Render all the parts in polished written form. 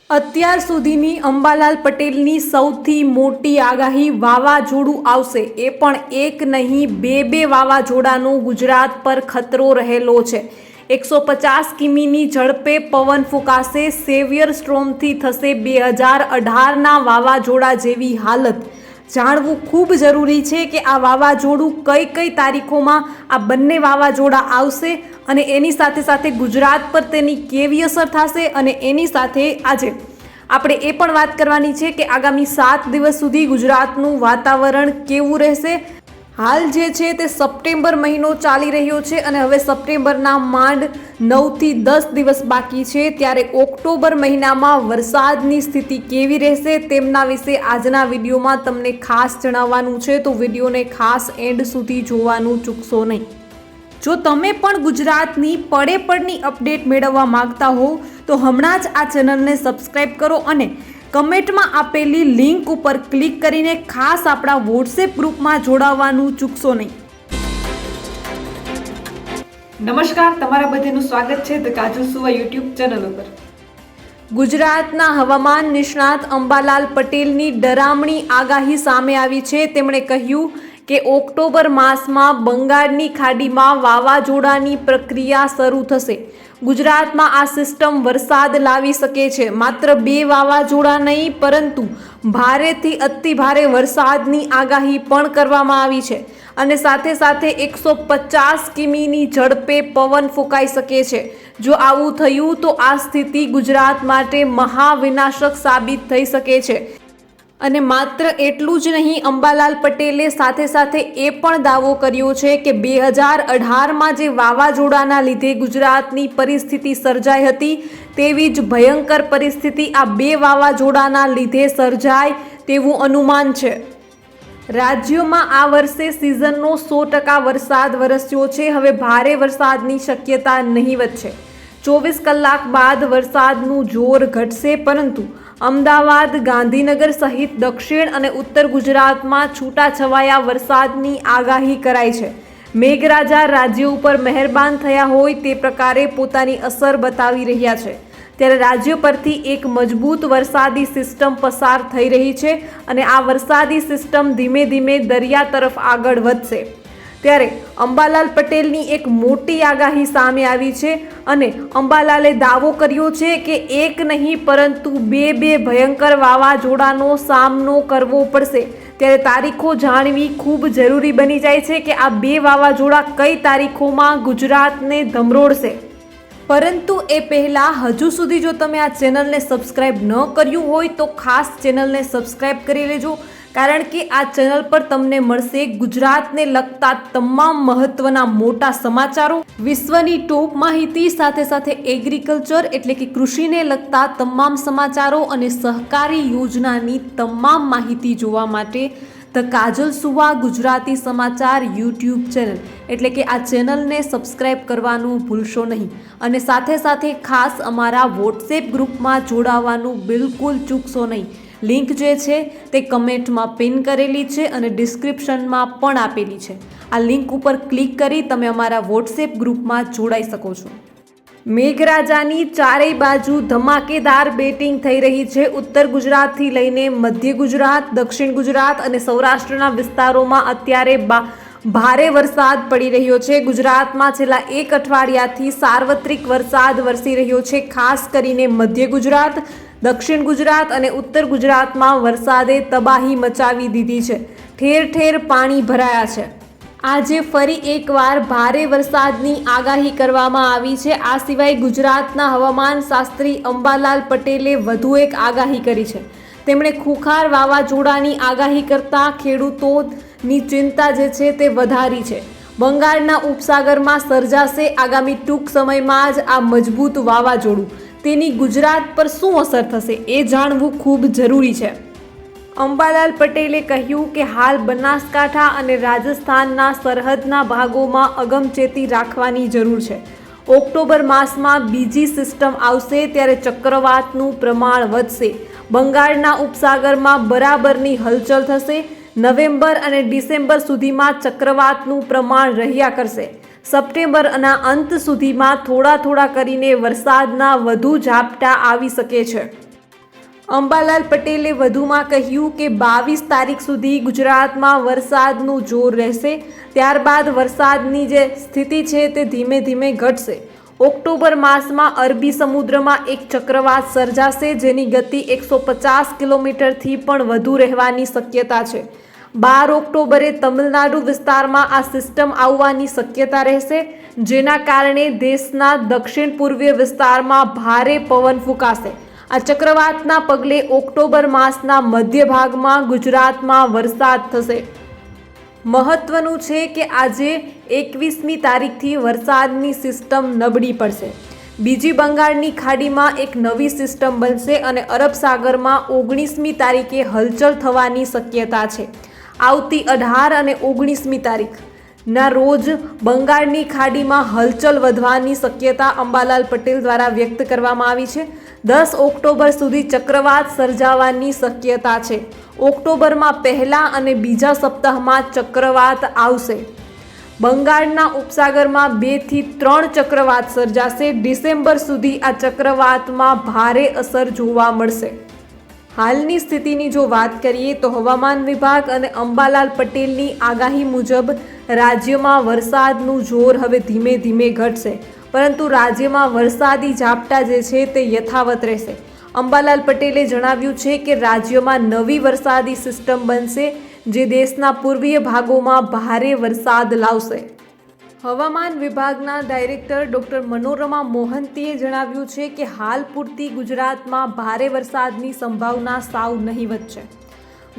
અત્યાર સુધીની અંબાલાલ પટેલની સૌથી મોટી આગાહી વાવાઝોડું આવશે, એ પણ એક નહીં બે વાવાઝોડાનો ગુજરાત પર ખતરો રહેલો છે। 150 કિમીની ઝડપે પવન ફૂંકાશે। સેવિયર સ્ટ્રોમથી થશે 2018ના વાવાઝોડા જેવી હાલત। જાણવું ખૂબ જરૂરી છે કે આ વાવાઝોડું કઈ તારીખોમાં આ બંને વાવાઝોડા આવશે અને એની સાથે સાથે ગુજરાત પર તેની કેવી અસર થશે અને એની સાથે આજે આપણે એ પણ વાત કરવાની છે કે આગામી 7 દિવસ સુધી ગુજરાતનું વાતાવરણ કેવું રહેશે। હાલ જે છે તે સપ્ટેમ્બર મહિનો ચાલી રહ્યો છે અને હવે સપ્ટેમ્બરના માંડ 9 થી 10 દિવસ બાકી છે, ત્યારે ઓક્ટોબર મહિનામાં વરસાદની સ્થિતિ કેવી રહેશે તેમના વિશે આજના વિડીયોમાં તમને ખાસ જણાવવાનું છે, તો વિડીયોને ખાસ એન્ડ સુધી જોવાનું ચૂકશો નહીં। જો તમે પણ ગુજરાતની પડે અપડેટ મેળવવા માંગતા હો તો હમણાં જ આ ચેનલને સબસ્ક્રાઇબ કરો અને કમેન્ટમાં આપેલી લિંક ઉપર ક્લિક કરીને ખાસ આપણા વોટ્સએપ ગ્રુપમાં જોડાવવાનું ચૂકશો નહીં। નમસ્કાર, તમારા બધાનું સ્વાગત છે ધ કાજલ સુવા યુટ્યુબ ચેનલ ઉપર। ગુજરાતના હવામાન નિષ્ણાત અંબાલાલ પટેલની ડરામણી આગાહી સામે આવી છે। તેમણે કહ્યું કે ઓક્ટોબર માસમાં બંગાળની ખાડીમાં વાવાઝોડાની પ્રક્રિયા શરૂ થશે। ગુજરાતમાં આ સિસ્ટમ વરસાદ લાવી શકે છે। માત્ર 2 વાવાઝોડા નહીં પરંતુ ભારેથી અતિ ભારે વરસાદની આગાહી પણ કરવામાં આવી છે અને સાથે સાથે 150 કિમીની ઝડપે પવન ફૂંકાઈ શકે છે। જો આવું થયું તો આ સ્થિતિ ગુજરાત માટે મહાવિનાશક સાબિત થઈ શકે છે। અને માત્ર એટલું જ નહીં, અંબાલાલ પટેલે સાથે એ પણ દાવો કર્યો છે કે 2018માં જે વાવાઝોડાના લીધે ગુજરાતની પરિસ્થિતિ સર્જાઈ હતી તેવી જ ભયંકર પરિસ્થિતિ આ 2 વાવાઝોડાના લીધે સર્જાય તેવું અનુમાન છે। રાજ્યોમાં આ વર્ષે સિઝનનો 100% વરસાદ વરસ્યો છે। હવે ભારે વરસાદની શક્યતા નહીવત છે। 24 કલાક બાદ વરસાદનું જોર ઘટશે, પરંતુ અમદાવાદ, ગાંધીનગર સહિત દક્ષિણ અને ઉત્તર ગુજરાતમાં છૂટાછવાયા વરસાદની આગાહી કરાઈ છે। મેઘરાજા રાજ્યો ઉપર મહેરબાન થયા હોય તે પ્રકારે પોતાની અસર બતાવી રહ્યા છે, ત્યારે રાજ્ય પરથી એક મજબૂત વરસાદી સિસ્ટમ પસાર થઈ રહી છે અને આ વરસાદી સિસ્ટમ ધીમે ધીમે દરિયા તરફ આગળ વધશે। ત્યારે અંબાલાલ પટેલની એક મોટી આગાહી સામે આવી છે અને અંબાલાલે દાવો કર્યો છે કે એક નહીં પરંતુ બે ભયંકર વાવાઝોડાનો સામનો કરવો પડશે। ત્યારે તારીખો જાણવી ખૂબ જરૂરી બની જાય છે કે આ 2 વાવાઝોડા કઈ તારીખોમાં ગુજરાતને ધમરોળશે। પરંતુ એ પહેલાં હજુ સુધી જો તમે આ ચેનલને સબસ્ક્રાઇબ ન કર્યું હોય તો ખાસ ચેનલને સબસ્ક્રાઇબ કરી લેજો, કારણ કે આ ચેનલ પર તમને મળશે ગુજરાતને લગતા તમામ મહત્વના મોટા સમાચારો, વિશ્વની ટોપ માહિતી, સાથે એગ્રીકલ્ચર એટલે કે કૃષિને લગતા તમામ સમાચારો અને સહકારી યોજનાની તમામ માહિતી જોવા માટે ધ કાજલ સુવા ગુજરાતી સમાચાર યુટ્યુબ ચેનલ એટલે કે આ ચેનલને સબસ્ક્રાઇબ કરવાનું ભૂલશો નહીં અને સાથે ખાસ અમારા વોટ્સએપ ગ્રુપમાં જોડાવાનું બિલકુલ ચૂકશો નહીં। લિંક જે છે તે કમેન્ટમાં પિન કરેલી છે અને ડિસ્ક્રિપ્શનમાં પણ આપેલી છે। આ લિંક ઉપર ક્લિક કરી તમે અમારા વોટ્સએપ ગ્રુપમાં જોડાઈ શકો છો। મેઘરાજાની ચારેય બાજુ ધમાકેદાર બેટિંગ થઈ રહી છે। ઉત્તર ગુજરાતથી લઈને મધ્ય ગુજરાત, દક્ષિણ ગુજરાત અને સૌરાષ્ટ્રના વિસ્તારોમાં અત્યારે ભારે વરસાદ પડી રહ્યો છે। ગુજરાતમાં છેલ્લા 1 અઠવાડિયાથી સાર્વત્રિક વરસાદ વરસી રહ્યો છે। ખાસ કરીને મધ્ય ગુજરાત, દક્ષિણ ગુજરાત અને ઉત્તર ગુજરાતમાં વરસાદે તબાહી મચાવી દીધી છે। ઠેર ઠેર પાણી ભરાયા છે। આજે ફરી એકવાર ભારે વરસાદની આગાહી કરવામાં આવી છે। આ સિવાય ગુજરાતના હવામાન શાસ્ત્રી અંબાલાલ પટેલે વધુ એક આગાહી કરી છે। તેમણે ખુખાર વાવાઝોડાની આગાહી કરતા ખેડૂતોની ચિંતા જે છે તે વધારી છે। બંગાળના ઉપસાગરમાં સર્જાશે આગામી ટૂંક સમયમાં જ આ મજબૂત વાવાઝોડું। તેની ગુજરાત પર શું અસર થશે એ જાણવું ખૂબ જરૂરી છે। અંબાલાલ પટેલે કહ્યું કે હાલ બનાસકાંઠા અને રાજસ્થાનના સરહદના ભાગોમાં અગમચેતી રાખવાની જરૂર છે। ઓક્ટોબર માસમાં બીજી સિસ્ટમ આવશે ત્યારે ચક્રવાતનું પ્રમાણ વધશે। બંગાળના ઉપસાગરમાં બરાબરની હલચલ થશે। નવેમ્બર અને ડિસેમ્બર સુધીમાં ચક્રવાતનું પ્રમાણ રહ્યા કરશે। સપ્ટેમ્બરના અંત સુધીમાં થોડા કરીને વરસાદના વધુ ઝાપટા આવી શકે છે। અંબાલાલ પટેલે વધુમાં કહ્યું કે 22 તારીખ સુધી ગુજરાતમાં વરસાદનું જોર રહેશે, ત્યારબાદ વરસાદની જે સ્થિતિ છે તે ધીમે ધીમે ઘટશે. ઓક્ટોબર માસમાં અરબી સમુદ્રમાં એક ચક્રવાત સર્જાશે, જેની ગતિ 150 કિલોમીટરથી પણ વધુ રહેવાની શક્યતા છે. 12 ઓક્ટોબરે તમિલનાડુ વિસ્તારમાં આ સિસ્ટમ આવવાની શક્યતા રહેશે, જેના કારણે દેશના દક્ષિણ પૂર્વીય વિસ્તારમાં ભારે પવન ફૂંકાશે. આ ચક્રવાતના પગલે ઓક્ટોબર માસના મધ્ય ભાગમાં ગુજરાતમાં વરસાદ થશે. મહત્વનું છે કે આજે 21મી તારીખથી વરસાદની સિસ્ટમ નબળી પડશે. બીજી બંગાળની ખાડીમાં એક નવી સિસ્ટમ બનશે અને અરબ સાગરમાં 19મી તારીખે હલચલ થવાની શક્યતા છે. આવતી 18 અને 19મી તારીખના રોજ બંગાળની ખાડીમાં હલચલ વધવાની શક્યતા અંબાલાલ પટેલ દ્વારા વ્યક્ત કરવામાં આવી છે. 10 ઓક્ટોબર સુધી ચક્રવાત સર્જાવાની શક્યતા છે. ઓક્ટોબરમાં પહેલા અને બીજા સપ્તાહમાં ચક્રવાત આવશે. બંગાળના ઉપસાગરમાં 2 થી 3 ચક્રવાત સર્જાશે. ડિસેમ્બર સુધી આ ચક્રવાતમાં ભારે અસર જોવા મળશે. હાલની સ્થિતિની જો વાત કરીએ તો હવામાન વિભાગ અને અંબાલાલ પટેલની આગાહી મુજબ રાજ્યમાં વરસાદનું જોર હવે ધીમે ધીમે ઘટશે, પરંતુ રાજ્યમાં વરસાદી ઝાપટા જે છે તે યથાવત રહેશે. અંબાલાલ પટેલે જણાવ્યું છે કે રાજ્યમાં નવી વરસાદી સિસ્ટમ બનશે, જે દેશના પૂર્વીય ભાગોમાં ભારે વરસાદ લાવશે. હવામાન વિભાગના ડાયરેક્ટર ડોક્ટર મનોરમા મોહંતીએ જણાવ્યું છે કે હાલ પૂરતી ગુજરાતમાં ભારે વરસાદની સંભાવના સાવ નહીવત છે.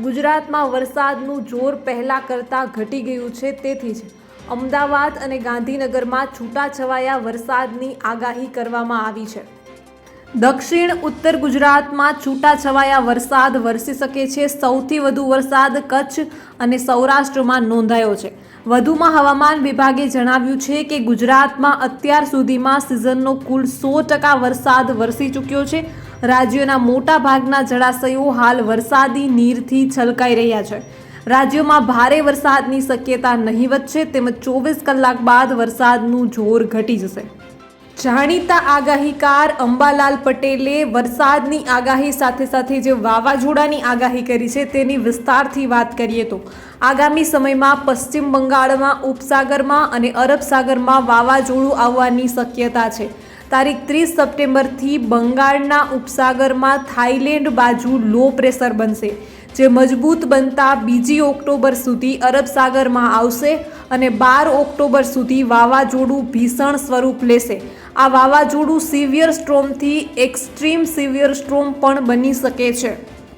ગુજરાતમાં વરસાદનું જોર પહેલા કરતાં ઘટી ગયું છે, તેથી જ અમદાવાદ અને ગાંધીનગરમાં છૂટાછવાયા વરસાદની આગાહી કરવામાં આવી છે. દક્ષિણ ઉત્તર ગુજરાતમાં છૂટાછવાયા વરસાદ વરસી શકે છે. સૌથી વધુ વરસાદ કચ્છ અને સૌરાષ્ટ્રમાં નોંધાયો છે. વધુમાં હવામાન વિભાગે જણાવ્યું છે કે ગુજરાતમાં અત્યાર સુધીમાં સિઝનનો કુલ 100% વરસાદ વરસી ચૂક્યો છે. રાજ્યના મોટા ભાગના જળાશયો હાલ વરસાદી નીરથી છલકાઈ રહ્યા છે. રાજ્યમાં ભારે વરસાદની શક્યતા નહીવત છે, તેમજ 24 કલાક બાદ વરસાદનું જોર ઘટી જશે. જાણીતા આગાહીકાર અંબાલાલ પટેલે વરસાદની આગાહી સાથે સાથે જે વાવાઝોડાની આગાહી કરી છે તેની વિસ્તારથી વાત કરીએ તો આગામી સમયમાં પશ્ચિમ બંગાળમાં ઉપસાગરમાં અને અરબ સાગરમાં વાવાઝોડું આવવાની શક્યતા છે. તારીખ 30 સપ્ટેમ્બરથી બંગાળના ઉપસાગરમાં થાઈલેન્ડ બાજુ લો પ્રેશર બનશે, જે મજબૂત બનતા 2 ઓક્ટોબર સુધી અરબ સાગરમાં આવશે અને 12 ઓક્ટોબર સુધી વાવાઝોડું ભીષણ સ્વરૂપ લેશે. આ વાવાઝોડું સિવિયર સ્ટ્રોમથી એક્સ્ટ્રીમ સિવિયર સ્ટ્રોમ પણ બની શકે છે.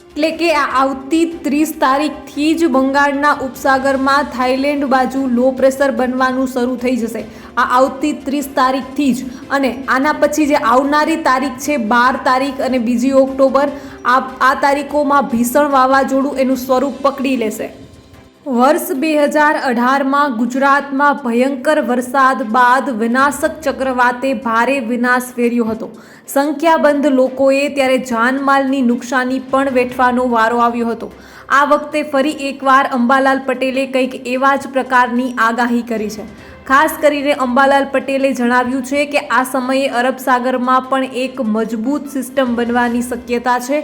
એટલે કે આ આવતી 30 તારીખથી જ બંગાળના ઉપસાગરમાં થાઈલેન્ડ બાજુ લો પ્રેશર બનવાનું શરૂ થઈ જશે. આ આવતી 30 તારીખથી જ, અને આના પછી જે આવનારી તારીખ છે 12 તારીખ અને 2 ઓક્ટોબર, આ તારીખોમાં ભીષણ વાવાઝોડું એનું સ્વરૂપ પકડી લેશે. વર્ષ 2018માં ગુજરાતમાં ભયંકર વરસાદ બાદ વિનાશક ચક્રવાતે ભારે વિનાશ વેર્યો હતો. સંખ્યાબંધ લોકોએ ત્યારે જાનમાલની નુકસાની પણ વેઠવાનો વારો આવ્યો હતો. આ વખતે ફરી એકવાર અંબાલાલ પટેલે કંઈક એવા જ પ્રકારની આગાહી કરી છે. ખાસ કરીને અંબાલાલ પટેલે જણાવ્યું છે કે આ સમયે અરબ સાગરમાં પણ એક મજબૂત સિસ્ટમ બનવાની શક્યતા છે,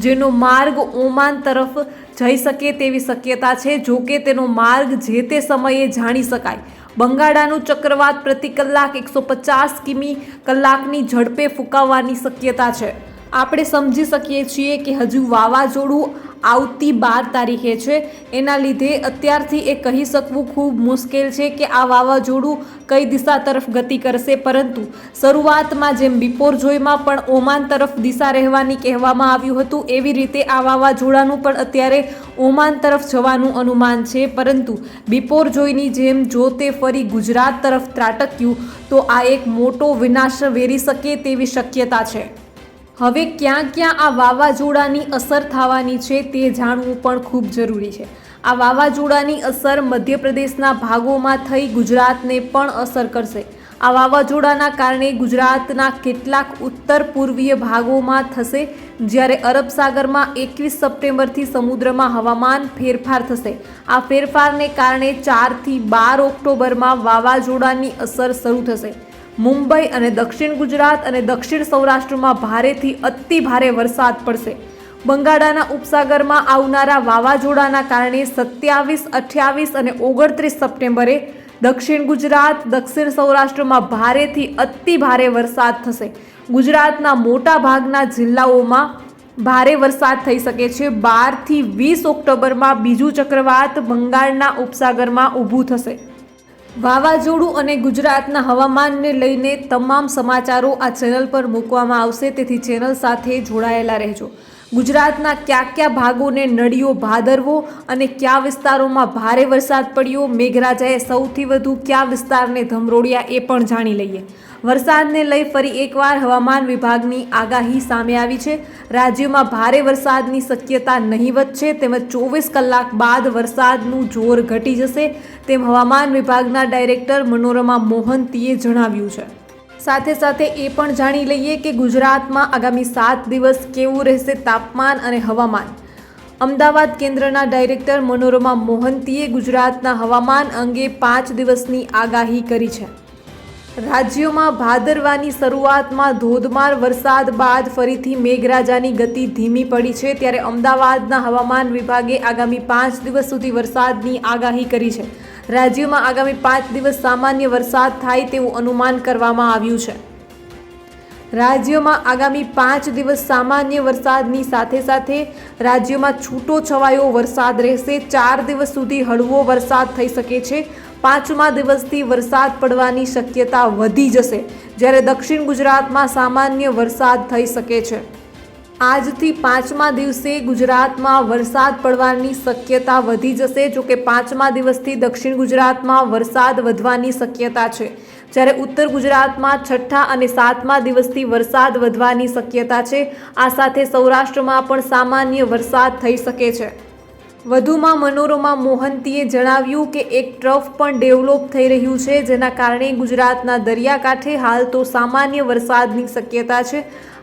જેનો માર્ગ ઓમાન તરફ જઈ શકે તેવી શક્યતા છે. જો કે તેનો માર્ગ જે તે સમયે જાણી શકાય. બંગાળાનું ચક્રવાત પ્રતિ કલાક 150 કિમી કલાકની ઝડપે ફૂંકાવાની શક્યતા છે. આપણે સમજી શકીએ છીએ કે હજુ વાવાઝોડું આવતી 12 તારીખે છે, એના લીધે અત્યારથી એ કહી શકવું ખૂબ મુશ્કેલ છે કે આ વાવાઝોડું કઈ દિશા તરફ ગતિ કરશે. પરંતુ શરૂઆતમાં જેમ બિપોરજોયમાં પણ ઓમાન તરફ દિશા રહેવાની કહેવામાં આવ્યું હતું, એવી રીતે આ વાવાઝોડાનું પણ અત્યારે ઓમાન તરફ જવાનું અનુમાન છે. પરંતુ બિપોરજોયની જેમ જો તે ફરી ગુજરાત તરફ ત્રાટક્યું તો આ એક મોટો વિનાશ વેરી શકે તેવી શક્યતા છે. હવે ક્યાં ક્યાં આ વાવાઝોડાની અસર થવાની છે તે જાણવું પણ ખૂબ જરૂરી છે. આ વાવાઝોડાની અસર મધ્યપ્રદેશના ભાગોમાં થઈ ગુજરાતને પણ અસર કરશે. આ વાવાઝોડાના કારણે ગુજરાતના કેટલાક ઉત્તર પૂર્વીય ભાગોમાં થશે, જ્યારે અરબ સાગરમાં 21 સપ્ટેમ્બરથી સમુદ્રમાં હવામાન ફેરફાર થશે. આ ફેરફારને કારણે 4 થી 12 ઓક્ટોબરમાં વાવાઝોડાની અસર શરૂ થશે. મુંબઈ અને દક્ષિણ ગુજરાત અને દક્ષિણ સૌરાષ્ટ્રમાં ભારેથી અતિ ભારે વરસાદ પડશે. બંગાળના ઉપસાગરમાં આવનારા વાવાઝોડાના કારણે 27, 28 અને 29 સપ્ટેમ્બરે દક્ષિણ ગુજરાત, દક્ષિણ સૌરાષ્ટ્રમાં ભારેથી અતિ ભારે વરસાદ થશે. ગુજરાતના મોટા ભાગના જિલ્લાઓમાં ભારે વરસાદ થઈ શકે છે. 12 થી 20 ઓક્ટોબરમાં બીજું ચક્રવાત બંગાળના ઉપસાગરમાં ઊભું થશે. વાવાઝોડું અને ગુજરાતના હવામાનને લઈને તમામ સમાચારો આ ચેનલ પર મૂકવામાં આવશે, તેથી ચેનલ સાથે જોડાયેલા રહેજો. ગુજરાતના કયા ભાગોને નડ્યો ભાદરવો અને કયા વિસ્તારોમાં ભારે વરસાદ પડ્યો, મેઘરાજાએ સૌથી વધુ કયા વિસ્તારને ધમરોળ્યા એ પણ જાણી લઈએ. વરસાદને લઈ ફરી એકવાર હવામાન વિભાગની આગાહી સામે આવી છે. રાજ્યમાં ભારે વરસાદની શક્યતા નહીવત છે, તેમજ 24 કલાક બાદ વરસાદનું જોર ઘટી જશે તેમ હવામાન વિભાગના ડાયરેક્ટર મનોરમા મોહંતીએ જણાવ્યું છે. સાથે સાથે એ પણ જાણી લઈએ કે ગુજરાતમાં આગામી 7 દિવસ કેવું રહેશે તાપમાન અને હવામાન. અમદાવાદ કેન્દ્રના ડાયરેક્ટર મનોરમા મોહંતીએ ગુજરાતના હવામાન અંગે 5 દિવસની આગાહી કરી છે. રાજ્યોમાં ભાદરવાની શરૂઆતમાં ધોધમાર વરસાદ બાદ ફરીથી મેઘરાજાની ગતિ ધીમી પડી છે, ત્યારે અમદાવાદના હવામાન વિભાગે આગામી 5 દિવસ સુધી વરસાદની આગાહી કરી છે. રાજ્યમાં આગામી 5 દિવસ સામાન્ય વરસાદ થાય તેવું અનુમાન કરવામાં આવ્યું છે. રાજ્યમાં આગામી 5 દિવસ સામાન્ય વરસાદની સાથે સાથે રાજ્યમાં છૂટો છવાયો વરસાદ રહેશે. 4 દિવસ સુધી હળવો વરસાદ થઈ શકે છે. 5મા દિવસથી વરસાદ પડવાની શક્યતા વધી જશે, જ્યારે દક્ષિણ ગુજરાતમાં સામાન્ય વરસાદ થઈ શકે છે. આજથી 5મા દિવસે ગુજરાતમાં વરસાદ પડવાની શક્યતા વધી જશે. જોકે 5મા દિવસથી દક્ષિણ ગુજરાતમાં વરસાદ વધવાની શક્યતા છે, જ્યારે ઉત્તર ગુજરાતમાં 6ઠા અને 7મા દિવસથી વરસાદ વધવાની શક્યતા છે. આ સાથે સૌરાષ્ટ્રમાં પણ સામાન્ય વરસાદ થઈ શકે છે. વધુમાં મનોરમા મોહંતીએ જણાવ્યું કે એક ટ્રફ પણ ડેવલપ થઈ રહ્યું છે, જેના કારણે ગુજરાતના દરિયાકાંઠે હાલ તો સામાન્ય વરસાદની શક્યતા છે.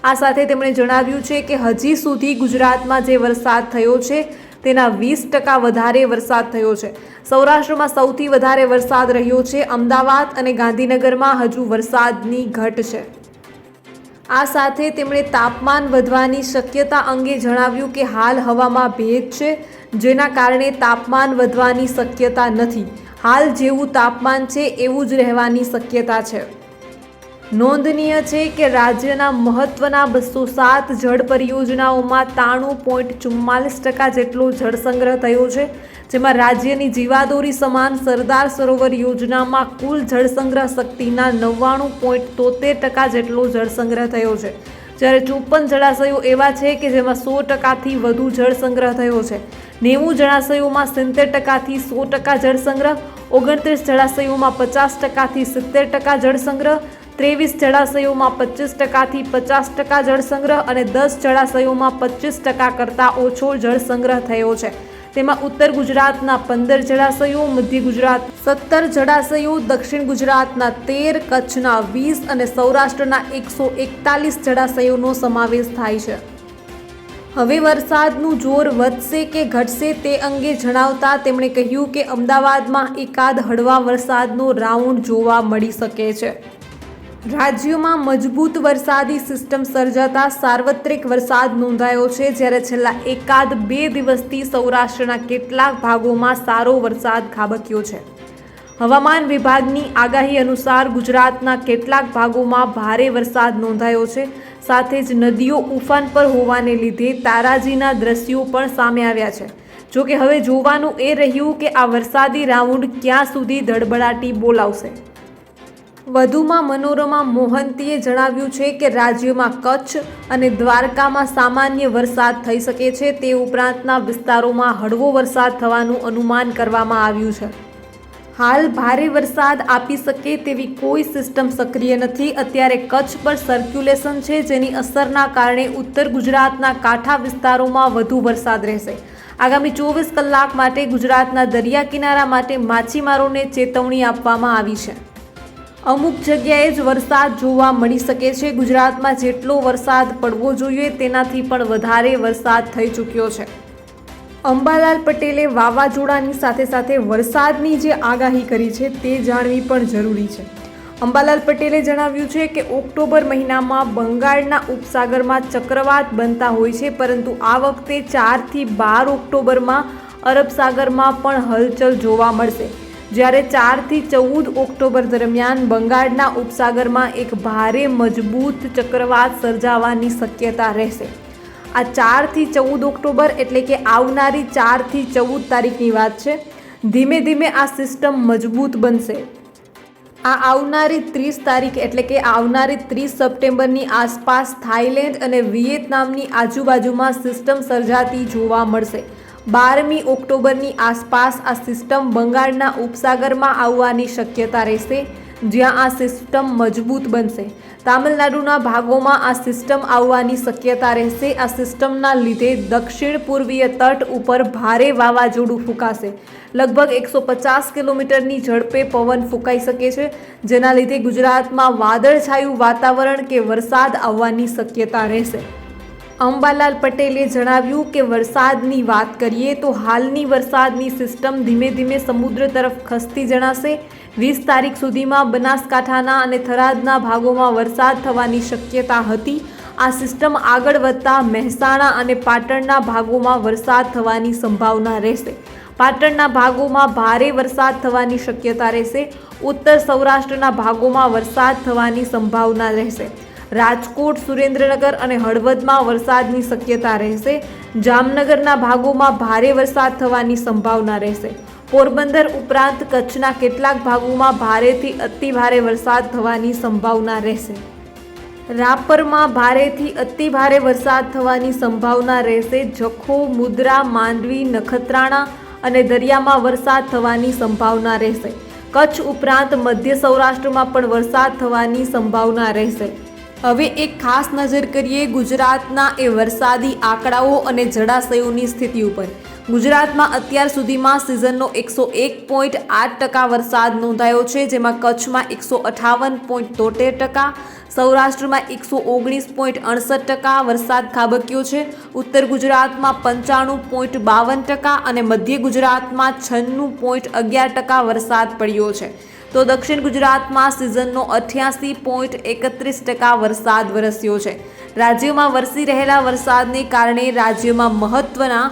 આ સાથે તેમણે જણાવ્યું છે કે હજી સુધી ગુજરાતમાં જે વરસાદ થયો છે તેના 20% વધારે વરસાદ થયો છે. સૌરાષ્ટ્રમાં સૌથી વધારે વરસાદ રહ્યો છે. અમદાવાદ અને ગાંધીનગરમાં હજુ વરસાદની ઘટ છે. આ સાથે તેમણે તાપમાન વધવાની શક્યતા અંગે જણાવ્યું કે હાલ હવામાં ભેજ છે, જેના કારણે તાપમાન વધવાની શક્યતા નથી. હાલ જેવું તાપમાન છે એવું જ રહેવાની શક્યતા છે. નોંધનીય છે કે રાજ્યના મહત્વના 207 જળ પરિયોજનાઓમાં 93.44% જેટલો જળસંગ્રહ થયો છે, જેમાં રાજ્યની જીવાદોરી સમાન સરદાર સરોવર યોજનામાં કુલ જળસંગ્રહ શક્તિના 99.73% જેટલો જળસંગ્રહ થયો છે, જ્યારે 54 જળાશયો એવા છે કે જેમાં 100%થી વધુ જળસંગ્રહ થયો છે. 90 જળાશયોમાં 70%થી 100% જળસંગ્રહ, 29 જળાશયોમાં 50%થી 70% જળસંગ્રહ, 23 જળાશયોમાં 25%થી 50% જળસંગ્રહ અને 10 જળાશયોમાં 25% કરતાં ઓછો જળસંગ્રહ થયો છે. તેમાં ઉત્તર ગુજરાતના 15 જળાશયો, મધ્ય ગુજરાત 17 જળાશયો, દક્ષિણ ગુજરાતના 13, કચ્છના 20 અને સૌરાષ્ટ્રના 141 જળાશયોનો સમાવેશ થાય છે. હવે વરસાદનું જોર વધશે કે ઘટશે તે અંગે જણાવતા તેમણે કહ્યું કે અમદાવાદમાં એકાદ હળવા વરસાદનો રાઉન્ડ જોવા મળી શકે છે. રાજ્યમાં મજબૂત વરસાદી સિસ્ટમ સર્જાતા સાર્વત્રિક વરસાદ નોંધાયો છે, જ્યારે છેલ્લા 1-2 દિવસથી સૌરાષ્ટ્રના કેટલાક ભાગોમાં સારો વરસાદ ખાબક્યો છે. હવામાન વિભાગની આગાહી અનુસાર ગુજરાતના કેટલાક ભાગોમાં ભારે વરસાદ નોંધાયો છે. સાથે જ નદીઓ ઉફાન પર હોવાને લીધે તારાજીના દ્રશ્યો પણ સામે આવ્યા છે. જોકે હવે જોવાનું એ રહ્યું કે આ વરસાદી રાઉન્ડ ક્યાં સુધી ધડબડાટી બોલાવશે. વધુમાં મનોરમા મોહંતીએ જણાવ્યું છે કે રાજ્યમાં કચ્છ અને દ્વારકામાં સામાન્ય વરસાદ થઈ શકે છે. તે ઉપરાંતના વિસ્તારોમાં હળવો વરસાદ થવાનું અનુમાન કરવામાં આવ્યું છે. હાલ ભારે વરસાદ આપી શકે તેવી કોઈ સિસ્ટમ સક્રિય નથી. અત્યારે કચ્છ પર સર્ક્યુલેશન છે, જેની અસરના કારણે ઉત્તર ગુજરાતના કાંઠા વિસ્તારોમાં વધુ વરસાદ રહેશે. આગામી 24 કલાક માટે ગુજરાતના દરિયા કિનારા માટે માછીમારોને ચેતવણી આપવામાં આવી છે. અમુક જગ્યાએ જ વરસાદ જોવા મળી શકે છે. ગુજરાતમાં જેટલો વરસાદ પડવો જોઈએ તેનાથી પણ વધારે વરસાદ થઈ ચૂક્યો છે. અંબાલાલ પટેલે વાવાઝોડાની સાથે સાથે વરસાદની જે આગાહી કરી છે તે જાણવી પણ જરૂરી છે. અંબાલાલ પટેલે જણાવ્યું છે કે ઓક્ટોબર મહિનામાં બંગાળના ઉપસાગરમાં ચક્રવાત બનતા હોય છે, પરંતુ આ વખતે 4 થી 12 ઓક્ટોબરમાં અરબ સાગરમાં પણ હલચલ જોવા મળશે, જ્યારે 4 થી 14 ઓક્ટોબર દરમિયાન બંગાળના ઉપસાગરમાં એક ભારે મજબૂત ચક્રવાત સર્જાવાની શક્યતા રહેશે। આ 4 થી 14 ઓક્ટોબર એટલે કે આવનારી 4 થી 14 તારીખની વાત છે। ધીમે ધીમે આ સિસ્ટમ મજબૂત બનશે। આ આવનારી 30 તારીખ એટલે કે આવનારી 30 સપ્ટેમ્બરની આસપાસ થાઈલેન્ડ અને વિયેતનામની આજુબાજુમાં સિસ્ટમ સર્જાતી જોવા મળશે। 12મી ઓક્ટોબરની આસપાસ આ સિસ્ટમ બંગાળના ઉપસાગરમાં આવવાની શક્યતા રહેશે, જ્યાં આ સિસ્ટમ મજબૂત બનશે। તામિલનાડુના ભાગોમાં આ સિસ્ટમ આવવાની શક્યતા રહેશે। આ સિસ્ટમના લીધે દક્ષિણ પૂર્વીય તટ ઉપર ભારે વાવાઝોડું ફૂંકાશે। લગભગ 150 કિલોમીટરની ઝડપે પવન ફૂંકાઈ શકે છે, જેના લીધે ગુજરાતમાં વાદળછાયું વાતાવરણ કે વરસાદ આવવાની શક્યતા રહેશે। અંબાલાલ પટેલે જણાવ્યું કે વરસાદની વાત કરીએ તો હાલની વરસાદની સિસ્ટમ ધીમે ધીમે સમુદ્ર તરફ ખસતી જણાશે। 20 તારીખ સુધીમાં બનાસકાંઠાના અને થરાદના ભાગોમાં વરસાદ થવાની શક્યતા હતી। આ સિસ્ટમ આગળ વધતા મહેસાણા અને પાટણના ભાગોમાં વરસાદ થવાની સંભાવના રહેશે। પાટણના ભાગોમાં ભારે વરસાદ થવાની શક્યતા રહેશે। ઉત્તર સૌરાષ્ટ્રના ભાગોમાં વરસાદ થવાની સંભાવના રહેશે। રાજકોટ, સુરેન્દ્રનગર અને હળવદમાં વરસાદની શક્યતા રહેશે। જામનગરના ભાગોમાં ભારે વરસાદ થવાની સંભાવના રહેશે। પોરબંદર ઉપરાંત કચ્છના કેટલાક ભાગોમાં ભારેથી અતિ ભારે વરસાદ થવાની સંભાવના રહેશે। રાપરમાં ભારેથી અતિ ભારે વરસાદ થવાની સંભાવના રહેશે। જખો, મુદ્રા, માંડવી, નખત્રાણા અને દરિયામાં વરસાદ થવાની સંભાવના રહેશે। કચ્છ ઉપરાંત મધ્ય સૌરાષ્ટ્રમાં પણ વરસાદ થવાની સંભાવના રહેશે। હવે એક ખાસ નજર કરીએ ગુજરાતના એ વરસાદી આંકડાઓ અને જળાશયોની સ્થિતિ ઉપર। ગુજરાતમાં અત્યાર સુધીમાં સિઝનનો 101.8% વરસાદ નોંધાયો છે, જેમાં કચ્છમાં 158.73%, સૌરાષ્ટ્રમાં 119.68% વરસાદ ખાબક્યો છે। ઉત્તર ગુજરાતમાં 95.52% અને મધ્ય ગુજરાતમાં 96.11% વરસાદ પડ્યો છે, તો દક્ષિણ ગુજરાતમાં સિઝનનો 88.31% વરસાદ વરસ્યો છે। રાજ્યમાં વરસી રહેલા વરસાદને કારણે રાજ્યમાં મહત્વના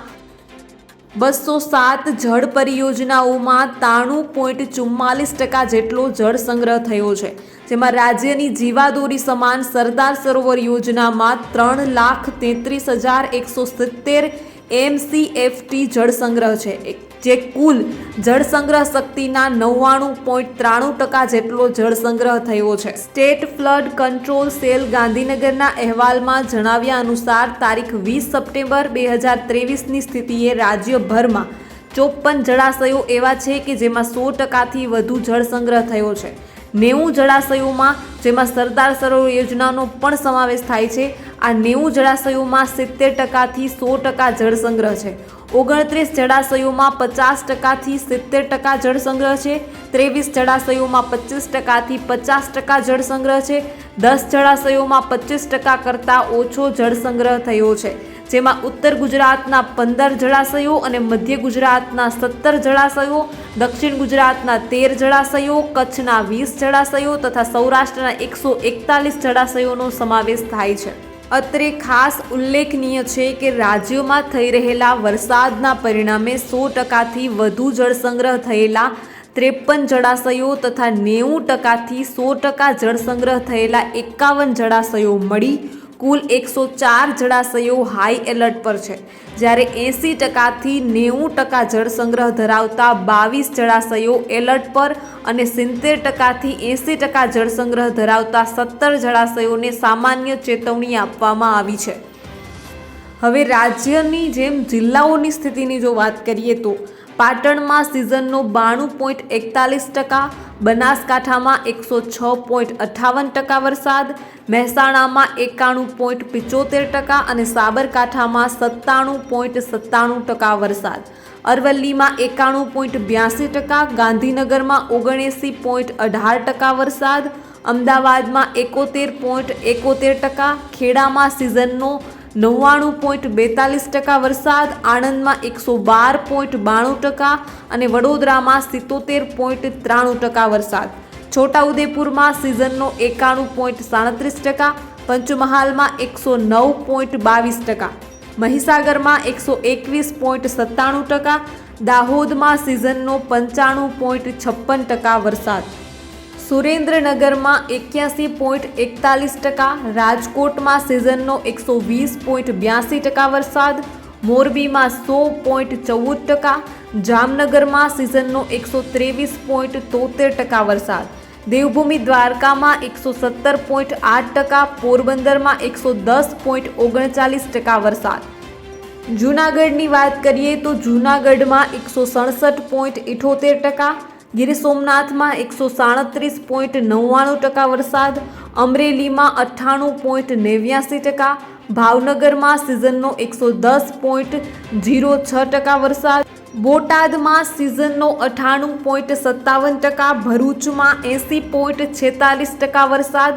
207 જળ પરિયોજનાઓમાં 93.44% જેટલો જળ સંગ્રહ થયો છે, જેમાં રાજ્યની જીવાદોરી સમાન સરદાર સરોવર યોજનામાં 3,33,170 MCFT જળ સંગ્રહ છે, જે કુલ જળ સંગ્રહ શક્તિના 99.93% જેટલો જળ સંગ્રહ થયો છે। સ્ટેટ ફ્લડ કંટ્રોલ સેલ ગાંધીનગરના અહેવાલમાં જણાવ્યા અનુસાર તારીખ 20 સપ્ટેમ્બર 2023ની સ્થિતિએ રાજ્યભરમાં 54 જળાશયો એવા છે કે જેમાં 100%થી વધુ જળ સંગ્રહ થયો છે। 90 જળાશયોમાં, જેમાં સરદાર સરોવર યોજનાનો પણ સમાવેશ થાય છે, આ 90 જળાશયોમાં 70%થી 100% જળ સંગ્રહ છે। 29 જળાશયોમાં 50%થી 70% જળ સંગ્રહ છે। 23 જળાશયોમાં 25%થી 50% જળ સંગ્રહ છે। 10 જળાશયોમાં 25% કરતાં ઓછો જળ સંગ્રહ થયો છે, જેમાં ઉત્તર ગુજરાતના 15 જળાશયો અને મધ્ય ગુજરાતના 17 જળાશયો, દક્ષિણ ગુજરાતના 13 જળાશયો, કચ્છના 20 જળાશયો તથા સૌરાષ્ટ્રના 141 જળાશયોનો સમાવેશ થાય છે। અત્રે ખાસ ઉલ્લેખનીય છે કે રાજ્યમાં થઈ રહેલા વરસાદના પરિણામે 100%થી વધુ જળ સંગ્રહ થયેલા 53 જળાશયો તથા 90%થી 100% જળ સંગ્રહ થયેલા 51 જળાશયો મળી કુલ 104 જળાશયો હાઈ એલર્ટ પર છે, જ્યારે 80%થી 90% જળ સંગ્રહ ધરાવતા 22 જળાશયો એલર્ટ પર અને 70%થી 80% જળ સંગ્રહ ધરાવતા 17 જળાશયોને સામાન્ય ચેતવણી આપવામાં આવી છે। હવે રાજ્યની જેમ જિલ્લાઓની સ્થિતિની જો વાત કરીએ તો પાટણમાં સિઝનનો 92.41%, બનાસકાંઠામાં 106.58% વરસાદ, મહેસાણામાં 91.75% અને સાબરકાંઠામાં 97.97% વરસાદ, અરવલ્લીમાં 91.82%, ગાંધીનગરમાં 79.18% વરસાદ, અમદાવાદમાં 71.71%, ખેડામાં સિઝનનો 99.42% વરસાદ, આણંદમાં 112.92% અને વડોદરામાં 77.93% વરસાદ, છોટાઉદેપુરમાં સિઝનનો 91.37%, પંચમહાલમાં 109.22%, મહીસાગરમાં 121.97%, દાહોદમાં સિઝનનો 95.56% વરસાદ, સુરેન્દ્રનગરમાં 81.41%, રાજકોટમાં સિઝનનો 120.82% વરસાદ, મોરબીમાં 100.14%, જામનગરમાં સિઝનનો 123.73% વરસાદ, દેવભૂમિ દ્વારકામાં 117.8%, પોરબંદરમાં 110.39% વરસાદ. જૂનાગઢની વાત કરીએ તો જૂનાગઢમાં 167.78%, ગીર સોમનાથમાં 137.99% વરસાદ, અમરેલીમાં 98.89%, ભાવનગરમાં સિઝનનો 110.06% વરસાદ, બોટાદમાં સિઝનનો 98.57%, ભરૂચમાં 80.46% વરસાદ,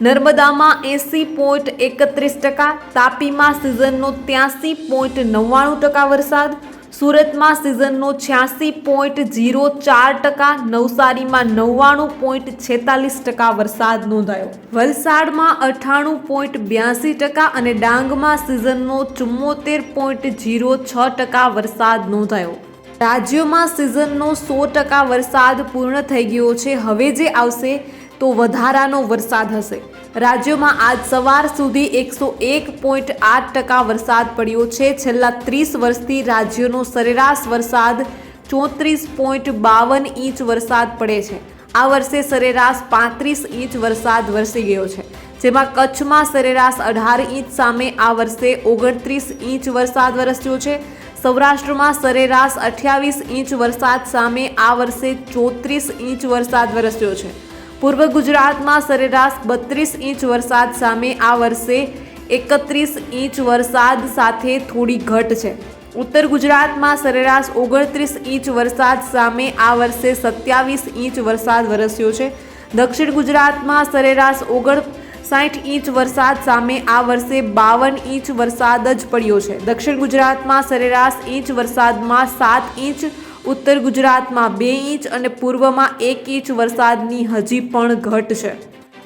નર્મદામાં 80.31%, તાપીમાં સિઝનનો 83.99% વરસાદ, સુરતમાં સિઝનનો 86.04%, નવસારીમાં 99.46% વરસાદ નોંધાયો, વલસાડમાં 98.82% અને ડાંગમાં સિઝનનો 74.06% વરસાદ નોંધાયો. રાજ્યમાં સિઝનનો 100% વરસાદ પૂર્ણ થઈ ગયો છે. હવે જે આવશે તો વધારાનો વરસાદ હશે. રાજ્યમાં આજ સવાર સુધી 101.8% વરસાદ પડ્યો છે. છેલ્લા 30 વર્ષથી રાજ્યનો સરેરાશ વરસાદ 34.52 ઇંચ વરસાદ પડે છે. આ વર્ષે સરેરાશ 35 ઇંચ વરસાદ વરસી ગયો છે, જેમાં કચ્છમાં સરેરાશ 18 ઇંચ સામે આ વર્ષે 29 ઇંચ વરસાદ વરસ્યો છે. સૌરાષ્ટ્રમાં સરેરાશ 28 ઇંચ વરસાદ સામે આ વર્ષે 34 ઇંચ વરસાદ વરસ્યો છે. પૂર્વ ગુજરાતમાં સરેરાશ 32 ઇંચ વરસાદ સામે આ વર્ષે 31 ઇંચ વરસાદ સાથે થોડી ઘટ છે. ઉત્તર ગુજરાતમાં સરેરાશ 29 ઇંચ વરસાદ સામે આ વર્ષે 27 ઇંચ વરસાદ વરસ્યો છે. દક્ષિણ ગુજરાતમાં સરેરાશ 59 ઇંચ વરસાદ સામે આ વર્ષે 52 ઇંચ વરસાદ જ પડ્યો છે. દક્ષિણ ગુજરાતમાં સરેરાશ ઇંચ વરસાદમાં 7 ઇંચ, ઉત્તર ગુજરાતમાં 2 ઇંચ અને પૂર્વમાં 1 ઇંચ વરસાદની હજી પણ ઘટ છે.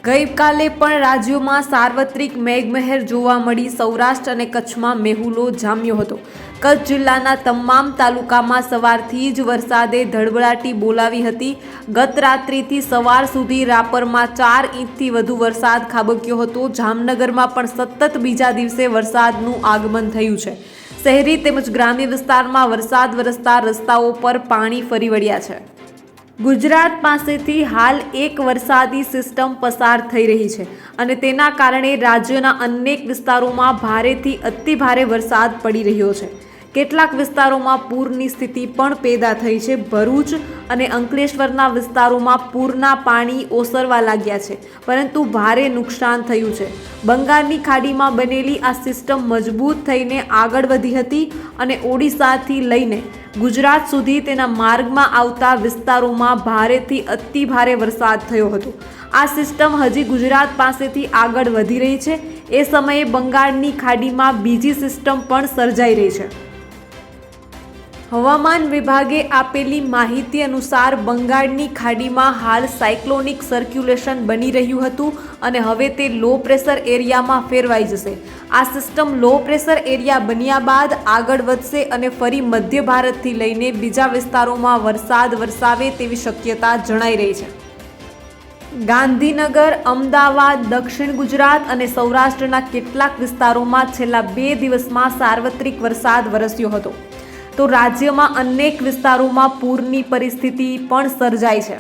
ગઈકાલે પણ રાજ્યોમાં સાર્વત્રિક મેઘમહેર જોવા મળી. સૌરાષ્ટ્ર અને કચ્છમાં મેહુલો જામ્યો હતો. કચ્છ જિલ્લાના તમામ તાલુકામાં સવારથી જ વરસાદે ધડબડાટી બોલાવી હતી. ગત રાત્રિથી સવાર સુધી રાપરમાં 4 ઇંચથી વધુ વરસાદ ખાબક્યો હતો. જામનગરમાં પણ સતત બીજા દિવસે વરસાદનું આગમન થયું છે. શહેરી તેમજ ગ્રામ્ય વિસ્તારમાં વરસાદ વરસતા રસ્તાઓ પર પાણી ફરી વળ્યા છે. ગુજરાત પાસેથી હાલ એક વરસાદી સિસ્ટમ પસાર થઈ રહી છે અને તેના કારણે રાજ્યના અનેક વિસ્તારોમાં ભારેથી અતિભારે વરસાદ પડી રહ્યો છે. કેટલાક વિસ્તારોમાં પૂરની સ્થિતિ પણ પેદા થઈ છે. ભરૂચ અને અંકલેશ્વરના વિસ્તારોમાં પૂરના પાણી ઓસરવા લાગ્યા છે, પરંતુ ભારે નુકસાન થયું છે. બંગાળની ખાડીમાં બનેલી આ સિસ્ટમ મજબૂત થઈને આગળ વધી હતી અને ઓડિશાથી લઈને ગુજરાત સુધી તેના માર્ગમાં આવતા વિસ્તારોમાં ભારેથી અતિભારે વરસાદ થયો હતો. આ સિસ્ટમ હજી ગુજરાત પાસેથી આગળ વધી રહી છે. એ સમયે બંગાળની ખાડીમાં બીજી સિસ્ટમ પણ સર્જાઈ રહી છે. હવામાન વિભાગે આપેલી માહિતી અનુસાર બંગાળની ખાડીમાં હાલ સાયક્લોનિક સર્ક્યુલેશન બની રહ્યું હતું અને હવે તે લો પ્રેશર એરિયામાં ફેરવાઈ જશે. આ સિસ્ટમ લો પ્રેશર એરિયા બન્યા બાદ આગળ વધશે અને ફરી મધ્ય ભારતથી લઈને બીજા વિસ્તારોમાં વરસાદ વરસાવે તેવી શક્યતા જણાઈ રહી છે. ગાંધીનગર, અમદાવાદ, દક્ષિણ ગુજરાત અને સૌરાષ્ટ્રના કેટલાક વિસ્તારોમાં છેલ્લા 2 દિવસમાં સાર્વત્રિક વરસાદ વરસ્યો હતો. તો રાજ્યમાં અનેક વિસ્તારોમાં પૂરની પરિસ્થિતિ પણ સર્જાઈ છે.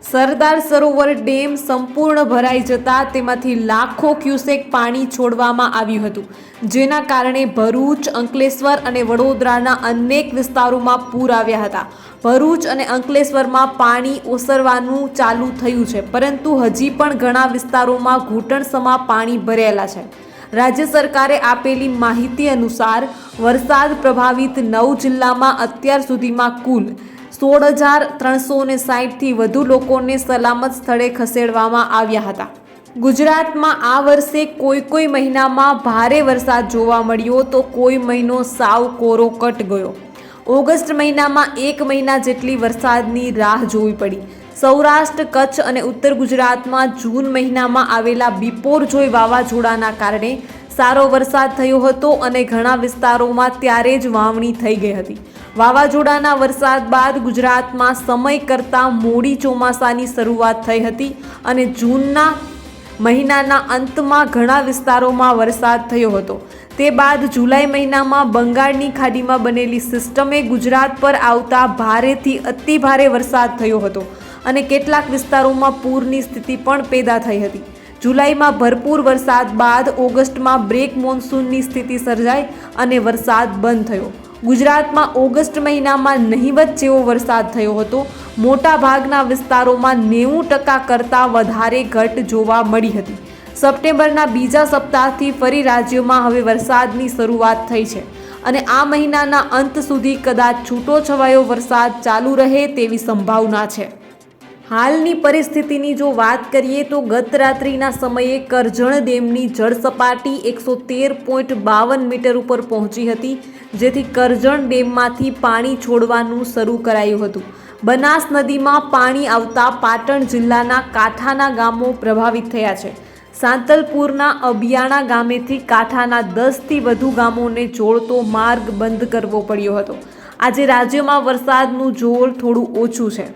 સરદાર સરોવર ડેમ સંપૂર્ણ ભરાઈ જતા તેમાંથી લાખો ક્યુસેક પાણી છોડવામાં આવ્યું હતું, જેના કારણે ભરૂચ, અંકલેશ્વર અને વડોદરાના અનેક વિસ્તારોમાં પૂર આવ્યા હતા. ભરૂચ અને અંકલેશ્વરમાં પાણી ઓસરવાનું ચાલુ થયું છે, પરંતુ હજી પણ ઘણા વિસ્તારોમાં ઘૂંટણસમા પાણી ભરેલા છે. રાજ્ય સરકારે આપેલી માહિતી અનુસાર વરસાદ પ્રભાવિત 9 જિલ્લામાં અત્યાર સુધીમાં કુલ 16,360થી વધુ લોકોને સલામત સ્થળે ખસેડવામાં આવ્યા હતા. ગુજરાતમાં આ વર્ષે કોઈ મહિનામાં ભારે વરસાદ જોવા મળ્યો તો કોઈ મહિનો સાવ કોરો કટ ગયો. ઓગસ્ટ મહિનામાં 1 મહિના જેટલી વરસાદની રાહ જોવી પડી. સૌરાષ્ટ્ર, કચ્છ અને ઉત્તર ગુજરાતમાં જૂન મહિનામાં આવેલા બિપોરજોય વાવાઝોડાના કારણે સારો વરસાદ થયો હતો અને ઘણા વિસ્તારોમાં ત્યારે જ વાવણી થઈ ગઈ હતી. વાવાઝોડાના વરસાદ બાદ ગુજરાતમાં સમય કરતાં મોડી ચોમાસાની શરૂઆત થઈ હતી અને જૂનના મહિનાના અંતમાં ઘણા વિસ્તારોમાં વરસાદ થયો હતો. તે બાદ જુલાઈ મહિનામાં બંગાળની ખાડીમાં બનેલી સિસ્ટમે ગુજરાત પર આવતા ભારેથી અતિભારે વરસાદ થયો હતો અને કેટલાક વિસ્તારોમાં પૂરની સ્થિતિ પણ પેદા થઈ હતી. જુલાઈમાં ભરપૂર વરસાદ બાદ ઓગસ્ટમાં બ્રેક મોન્સૂનની સ્થિતિ સર્જાઈ અને વરસાદ બંધ થયો. ગુજરાતમાં ઓગસ્ટ મહિનામાં નહિવત જેવો વરસાદ થયો હતો. મોટા ભાગના વિસ્તારોમાં 90% કરતાં વધારે ઘટ જોવા મળી હતી. સપ્ટેમ્બરના બીજા સપ્તાહથી ફરી રાજ્યમાં હવે વરસાદની શરૂઆત થઈ છે અને આ મહિનાના અંત સુધી કદાચ છૂટોછવાયો વરસાદ ચાલુ રહે તેવી સંભાવના છે. હાલની પરિસ્થિતિની જો વાત કરીએ તો ગત રાત્રિના સમયે કરજણ ડેમની જળ સપાટી 113.52 મીટર ઉપર પહોંચી હતી, જેથી કરજણ ડેમમાંથી પાણી છોડવાનું શરૂ કરાયું હતું. બનાસ નદીમાં પાણી આવતા પાટણ જિલ્લાના કાંઠાના ગામો પ્રભાવિત થયા છે. સાંતલપુરના અબિયાણા ગામેથી કાંઠાના 10થી વધુ ગામોને જોડતો માર્ગ બંધ કરવો પડ્યો હતો. આજે રાજ્યમાં વરસાદનું જોર થોડું ઓછું છે.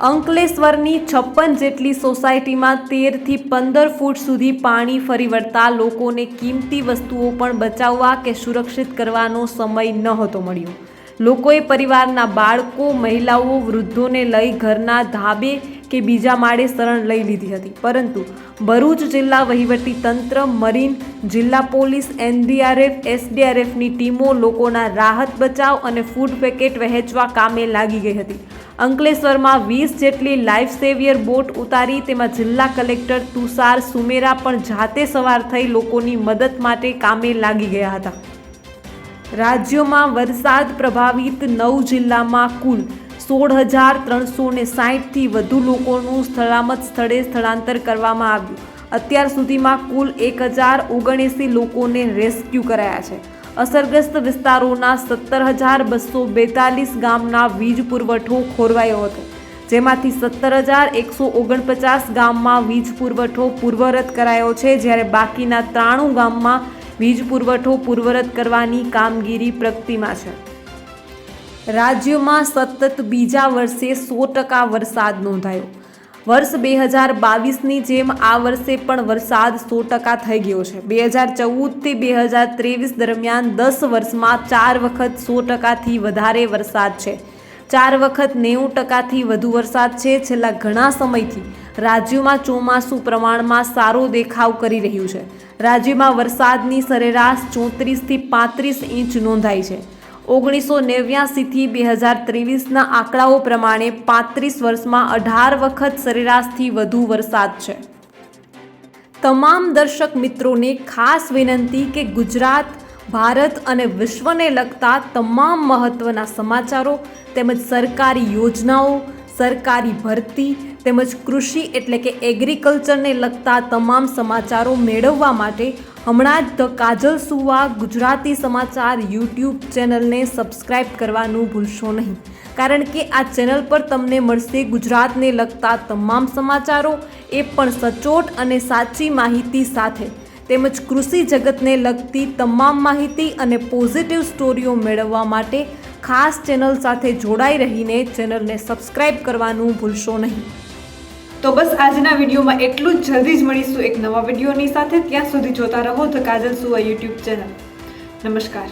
અંકલેશ્વરની 56 જેટલી સોસાયટીમાં 13થી 15 ફૂટ સુધી પાણી ફરી વળતા લોકોને કિંમતી વસ્તુઓ પણ બચાવવા કે સુરક્ષિત કરવાનો સમય નહોતો મળ્યો. લોકોએ પરિવારના બાળકો, મહિલાઓ, વૃદ્ધોને લઈ ઘરના ધાબે કે બીજા માળે શરણ લઈ લીધી હતી. પરંતુ ભરૂચ જિલ્લા વહીવટી તંત્ર, મરીન, જિલ્લા પોલીસ, NDRF, SDRFની ટીમો લોકોના રાહત બચાવ અને ફૂડ પેકેટ વહેંચવા કામે લાગી ગઈ હતી. અંકલેશ્વરમાં 20 જેટલી લાઈફ સેવિયર બોટ ઉતારી તેમાં જિલ્લા કલેક્ટર તુષાર સુમેરા પણ જાતે સવાર થઈ લોકોની મદદ માટે કામે લાગી ગયા હતા. રાજ્યમાં વરસાદ પ્રભાવિત 9 જિલ્લામાં કુલ 16,360થી વધુ લોકોનું સલામત સ્થળે સ્થળાંતર કરવામાં આવ્યું. અત્યાર સુધીમાં કુલ 1,079 લોકોને રેસ્ક્યુ કરાયા છે. અસરગ્રસ્ત વિસ્તારોના 17,242 ગામના વીજ પુરવઠો ખોરવાયો હતો, જેમાંથી 17,149 ગામમાં વીજ પુરવઠો પૂર્વરત કરાયો છે, જ્યારે બાકીના 93 ગામમાં વીજ પુરવઠો પૂર્વરત કરવાની કામગીરી પ્રગતિમાં છે. રાજ્યમાં સતત બીજા વર્ષે 100% વરસાદ નોંધાયો. વર્ષ 2022ની જેમ આ વર્ષે પણ વરસાદ 100% થઈ ગયો છે. 2014થી 2023 દરમિયાન 10 વર્ષમાં 4 વખત 100%થી વધારે વરસાદ છે. 4 વખત 90%થી વધુ વરસાદ છે. છેલ્લા ઘણા સમયથી રાજ્યમાં ચોમાસું પ્રમાણમાં સારો દેખાવ કરી રહ્યું છે. રાજ્યમાં વરસાદની સરેરાશ 34થી 35 ઇંચ નોંધાઈ છે. 1989થી 2023ના આંકડાઓ પ્રમાણે 35 વર્ષમાં 18 વખત સરેરાશથી વધુ વરસાદ છે. તમામ દર્શક મિત્રોને ખાસ વિનંતી કે ગુજરાત, ભારત અને વિશ્વને લગતા તમામ મહત્વના સમાચારો તેમજ સરકારી યોજનાઓ, સરકારી ભરતી તેમજ કૃષિ એટલે કે એગ્રીકલ્ચરને લગતા તમામ સમાચારો મેળવવા માટે હમણાં જ ધ કાજલ સુવા ગુજરાતી સમાચાર યુટ્યુબ ચેનલને સબસ્ક્રાઈબ કરવાનું ભૂલશો નહીં, કારણ કે આ ચેનલ પર તમને મળશે ગુજરાતને લગતા તમામ સમાચારો, એ પણ સચોટ અને સાચી માહિતી સાથે, તેમજ કૃષિ જગતને લગતી તમામ માહિતી અને પોઝિટિવ સ્ટોરીઓ મેળવવા માટે ખાસ ચેનલ સાથે જોડાઈ રહીને ચેનલને સબસ્ક્રાઈબ કરવાનું ભૂલશો નહીં. તો બસ આજના વિડીયોમાં એટલું જ. જલ્દી જ મળીશું એક નવા વિડીયોની સાથે. ત્યાં સુધી જોતા રહો ધ કાજલ સુવા યુટ્યુબ ચેનલ. નમસ્કાર.